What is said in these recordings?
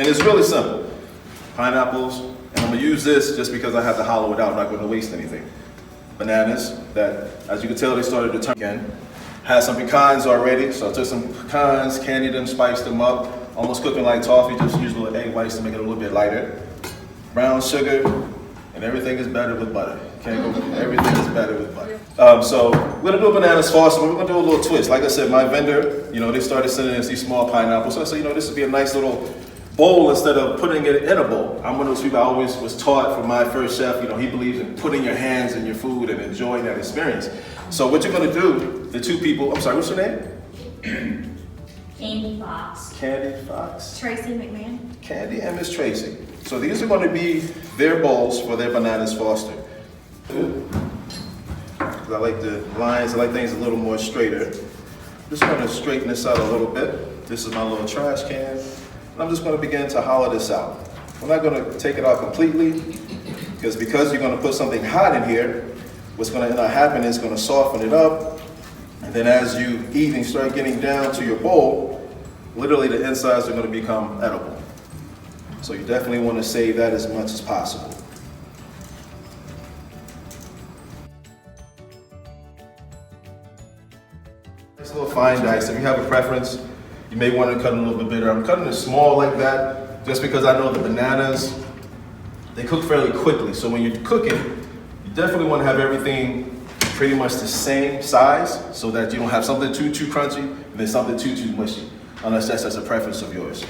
And it's really simple. Pineapples, and I'm gonna use this just because I have to hollow it out, I'm not gonna waste anything. Bananas, that, as you can tell, they started to turn again. Had some pecans already, so I took some pecans, candied them, spiced them up, almost cooking like toffee, just use a little egg whites to make it a little bit lighter. Brown sugar, and everything is better with butter. Can't go, everything is better with butter. So we're gonna do a bananas Foster, but we're gonna do a little twist. Like I said, my vendor, they started sending us these small pineapples. So I said, this would be a nice little bowl instead of putting it in a bowl. I'm one of those people I always was taught from my first chef, he believes in putting your hands in your food and enjoying that experience. So what you're gonna do, the two people, I'm sorry, what's your name? Candy Fox. Candy Fox. Tracy McMahon. Candy and Miss Tracy. So these are going to be their bowls for their bananas Foster. I like the lines, I like things a little more straighter. Just going to straighten this out a little bit. This is my little trash can. And I'm just going to begin to hollow this out. I'm not going to take it out completely because you're going to put something hot in here, what's going to end up happening is going to soften it up. And then as you eat and start getting down to your bowl, literally the insides are going to become edible. So you definitely want to save that as much as possible. This little fine dice, if you have a preference, you may want to cut it a little bit bigger. I'm cutting it small like that just because I know the bananas, they cook fairly quickly. So when you're cooking, you definitely want to have everything pretty much the same size so that you don't have something too crunchy and then something too mushy, unless that's a preference of yours.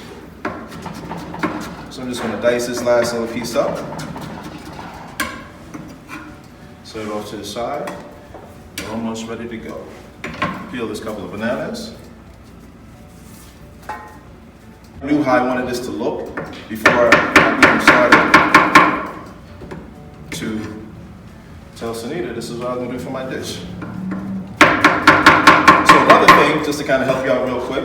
So I'm just going to dice this last little piece up. Set it off to the side. We're almost ready to go. Peel this couple of bananas. I knew how I wanted this to look before I even started to tell Sunita this is what I was going to do for my dish. So another thing, just to kind of help you out real quick,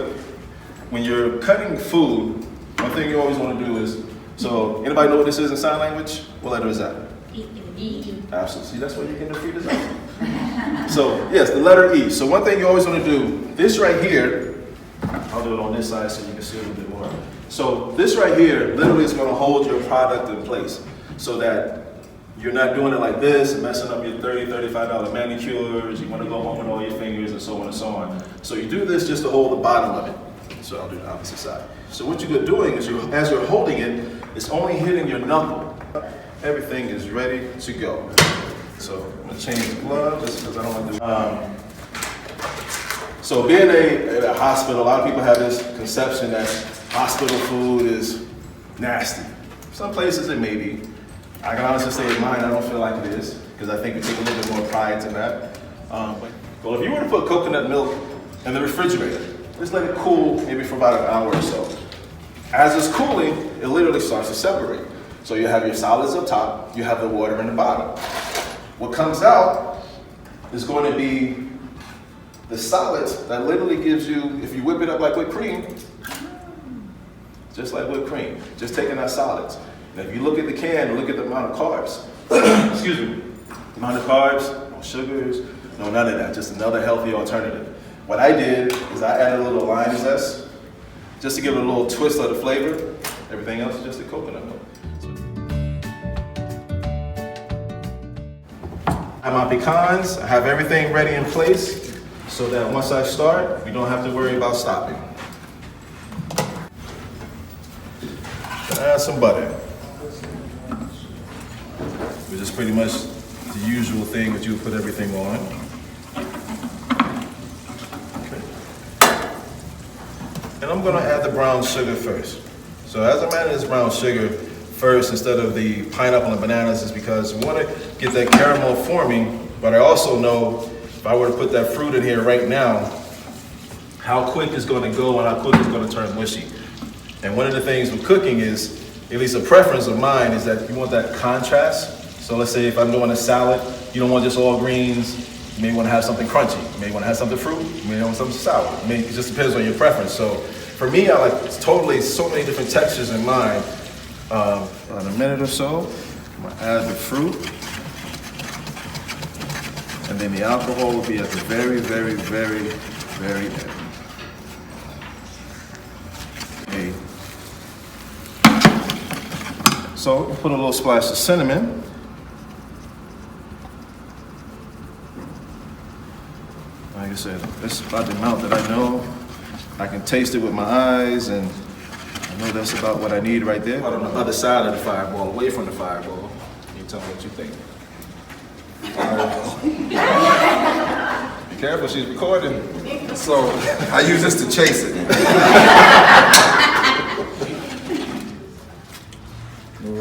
when you're cutting food, one thing you always want to do is, so anybody know what this is in sign language? What letter is that? E. Absolutely. See, that's why you can defeat design. So yes, the letter E. So one thing you always want to do, this right here, I'll do it on this side so you can see a little bit more. So this right here literally is going to hold your product in place so that you're not doing it like this and messing up your $30, $35 manicures. You want to go home with all your fingers and so on and so on. So you do this just to hold the bottom of it. So I'll do the opposite side. So what you're doing is, as you're holding it, it's only hitting your knuckle. Everything is ready to go. So I'm going to change the glove just because I don't want to do So being at a hospital, a lot of people have this conception that hospital food is nasty. Some places it may be. I can honestly say in mine, I don't feel like it is, because I think we take a little bit more pride in that. Well, if you were to put coconut milk in the refrigerator, just let it cool maybe for about an hour or so. As it's cooling, it literally starts to separate. So you have your solids up top, you have the water in the bottom. What comes out is going to be the solids that literally gives you, if you whip it up like whipped cream, just like whipped cream, just taking our solids. And if you look at the can and look at the amount of carbs, excuse me, the amount of carbs, no sugars, no none of that, just another healthy alternative. What I did is I added a little lime zest, just to give it a little twist of the flavor. Everything else is just the coconut milk. I have my pecans, I have everything ready in place so that once I start, we don't have to worry about stopping. Add some butter. Which is pretty much the usual thing that you would put everything on. Okay. And I'm gonna add the brown sugar first. So as I'm adding this brown sugar first instead of the pineapple and bananas is because we wanna get that caramel forming, but I also know if I were to put that fruit in here right now, how quick it's gonna go and how quick it's gonna turn mushy. And one of the things with cooking is, at least a preference of mine, is that you want that contrast. So let's say if I'm doing a salad, you don't want just all greens. You may want to have something crunchy. You may want to have something fruit. You may want something sour. It just depends on your preference. So for me, I like totally so many different textures in mind. In a minute or so, I'm gonna add the fruit. And then the alcohol will be at the very, very, very, very end. Okay. So we'll put a little splash of cinnamon. Like I said, it's about the amount that I know. I can taste it with my eyes, and I know that's about what I need right there. On the other side of the fireball, away from the fireball. You tell me what you think. Be careful, she's recording. So I use this to chase it.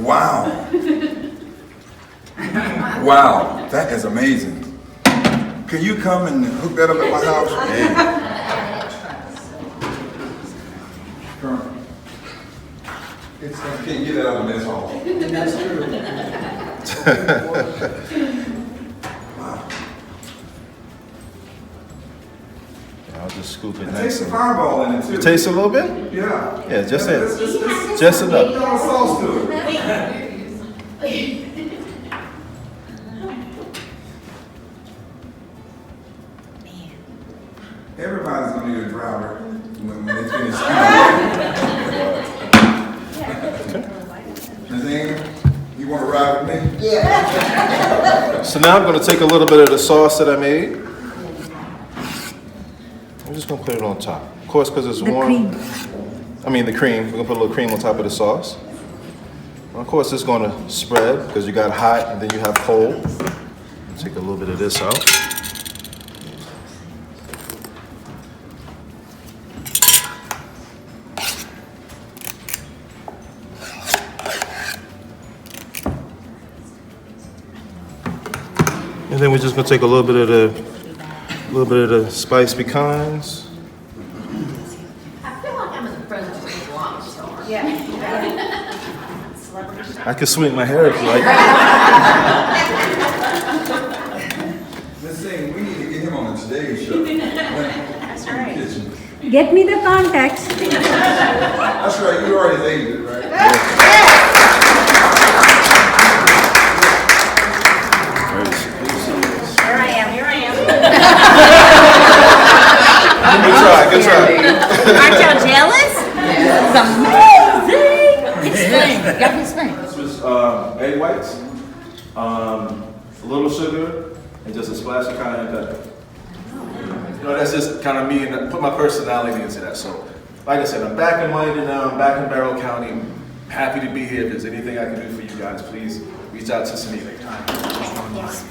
Wow. Wow, that is amazing. Can you come and hook that up at my house? I can't get that out of this hall. That's true. Wow. I'll just scoop it It nice takes the and... fireball in it too. It tastes a little bit? Yeah. Yeah, just it. It's Just enough. got a sauce to it. Everybody's gonna need a driver when they finish skiing. Ms. Amy, you wanna ride with me? So now I'm going to take a little bit of the sauce that I made. I'm just going to put it on top. Of course, because it's warm. I mean the cream. We're going to put a little cream on top of the sauce. And of course, it's going to spread because you got hot and then you have cold. Take a little bit of this out. And then we're just gonna take a little bit of the spiced pecans. I feel like I'm in the presence of a rock star. I can swing my hair if you like. Ms. Amy, we need to get him on the Today Show. That's right. Get me the contacts. That's right, you already named it, right? Here I am, here I am. Good try. Aren't y'all jealous? It's amazing. Explain, got to explain. This was egg whites, a little sugar, and just a splash of cayenne pepper. You know, that's just kind of me, and I put my personality into that. So, like I said, I'm back in Winder now. I'm back in Barrow County. I'm happy to be here. If there's anything I can do for you guys, please reach out to Sunita. Yes.